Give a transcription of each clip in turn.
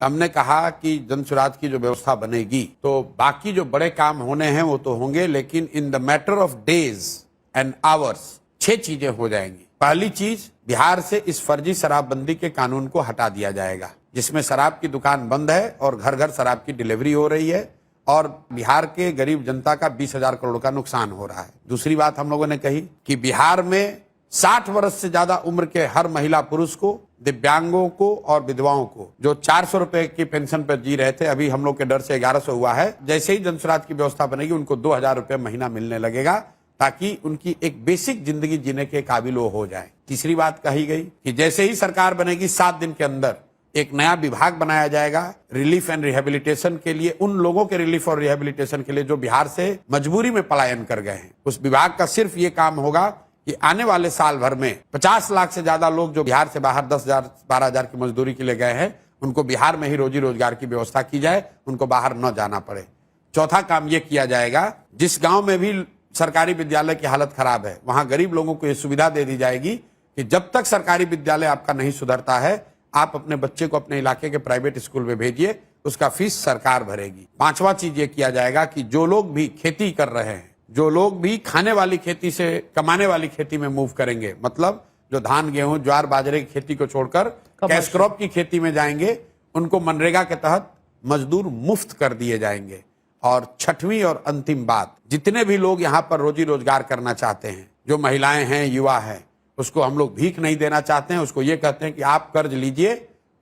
हमने कहा कि जन स्वराज की जो व्यवस्था बनेगी तो बाकी जो बड़े काम होने हैं वो तो होंगे, लेकिन in the matter of days and hours 6 चीजें हो जाएंगी। पहली चीज, बिहार से इस फर्जी शराबबंदी के कानून को हटा दिया जाएगा, जिसमें शराब की दुकान बंद है और घर घर शराब की डिलीवरी हो रही है और बिहार के गरीब जनता का 20,000 करोड़ का नुकसान हो रहा है। दूसरी बात हम लोगों ने कही कि बिहार में 60 वर्ष से ज्यादा उम्र के हर महिला पुरुष को, दिव्यांगों को और विधवाओं को, जो 400 रुपए की पेंशन पर जी रहे थे, अभी हम लोग के डर से 1100 हुआ है, जैसे ही जन स्वराज की व्यवस्था बनेगी उनको 2,000 रुपए महीना मिलने लगेगा, ताकि उनकी एक बेसिक जिंदगी जीने के काबिल वो हो जाए। तीसरी बात कही गई कि जैसे ही सरकार बनेगी 7 दिन के अंदर एक नया विभाग बनाया जाएगा रिलीफ एंड रिहेबिलिटेशन के लिए, उन लोगों के रिलीफ और रिहेबिलिटेशन के लिए जो बिहार से मजबूरी में पलायन कर गए हैं। उस विभाग का सिर्फ ये काम होगा कि आने वाले साल भर में 50 लाख से ज्यादा लोग जो बिहार से बाहर 10,000 12,000 की मजदूरी के लिए गए हैं, उनको बिहार में ही रोजी रोजगार की व्यवस्था की जाए, उनको बाहर न जाना पड़े। चौथा काम ये किया जाएगा, जिस गांव में भी सरकारी विद्यालय की हालत खराब है वहां गरीब लोगों को ये सुविधा दे दी जाएगी कि जब तक सरकारी विद्यालय आपका नहीं सुधरता है, आप अपने बच्चे को अपने इलाके के प्राइवेट स्कूल में भेजिए, उसका फीस सरकार भरेगी। पांचवा चीज ये किया जाएगा कि जो लोग भी खेती कर रहे हैं, जो लोग भी खाने वाली खेती से कमाने वाली खेती में मूव करेंगे, मतलब जो धान गेहूं ज्वार बाजरे की खेती को छोड़कर कैश क्रॉप की खेती में जाएंगे, उनको मनरेगा के तहत मजदूर मुफ्त कर दिए जाएंगे। और छठवीं और अंतिम बात, जितने भी लोग यहाँ पर रोजी रोजगार करना चाहते हैं, जो महिलाएं हैं, युवा हैं, उसको हम लोग भीख नहीं देना चाहते हैं। उसको ये कहते हैं कि आप कर्ज लीजिए,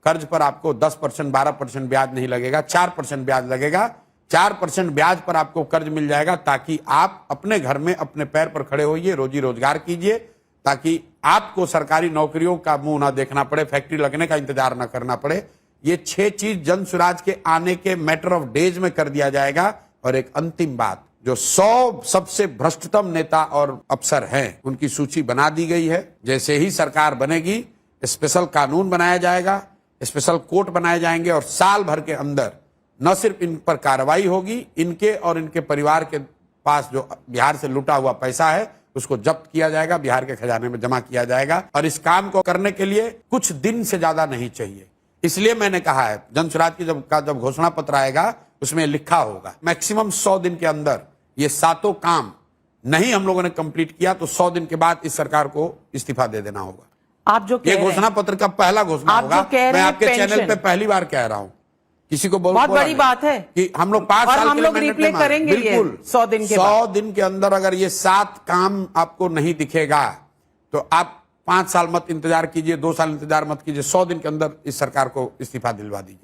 कर्ज पर आपको 10% 12% ब्याज नहीं लगेगा, 4% ब्याज लगेगा। 4% ब्याज पर आपको कर्ज मिल जाएगा, ताकि आप अपने घर में अपने पैर पर खड़े होइए, रोजी रोजगार कीजिए, ताकि आपको सरकारी नौकरियों का मुंह ना देखना पड़े, फैक्ट्री लगने का इंतजार ना करना पड़े। ये 6 चीज जन स्वराज के आने के मैटर ऑफ डेज में कर दिया जाएगा। और एक अंतिम बात, जो 100 सबसे भ्रष्टतम नेता और अफसर हैं, उनकी सूची बना दी गई है। जैसे ही सरकार बनेगी स्पेशल कानून बनाया जाएगा, स्पेशल कोर्ट बनाए जाएंगे और साल भर के अंदर न सिर्फ इन पर कार्रवाई होगी, इनके और इनके परिवार के पास जो बिहार से लूटा हुआ पैसा है उसको जब्त किया जाएगा, बिहार के खजाने में जमा किया जाएगा। और इस काम को करने के लिए कुछ दिन से ज्यादा नहीं चाहिए। इसलिए मैंने कहा है जन स्वराज की जब घोषणा पत्र आएगा उसमें लिखा होगा मैक्सिमम 100 दिन के अंदर ये 7 काम नहीं हम लोगों ने कंप्लीट किया तो 100 दिन के बाद इस सरकार को इस्तीफा दे देना होगा। आप जो ये घोषणा पत्र का पहला घोषणा होगा। मैं आपके चैनल पे पहली बार कह रहा हूं, किसी को बहुत बड़ी बात है कि हम लोग 5 साल हम लोग रिप्ले करेंगे। बिल्कुल 100 दिन के अंदर अगर ये 7 काम आपको नहीं दिखेगा तो आप 5 साल मत इंतजार कीजिए, 2 साल इंतजार मत कीजिए, 100 दिन के अंदर इस सरकार को इस्तीफा दिलवा दीजिए।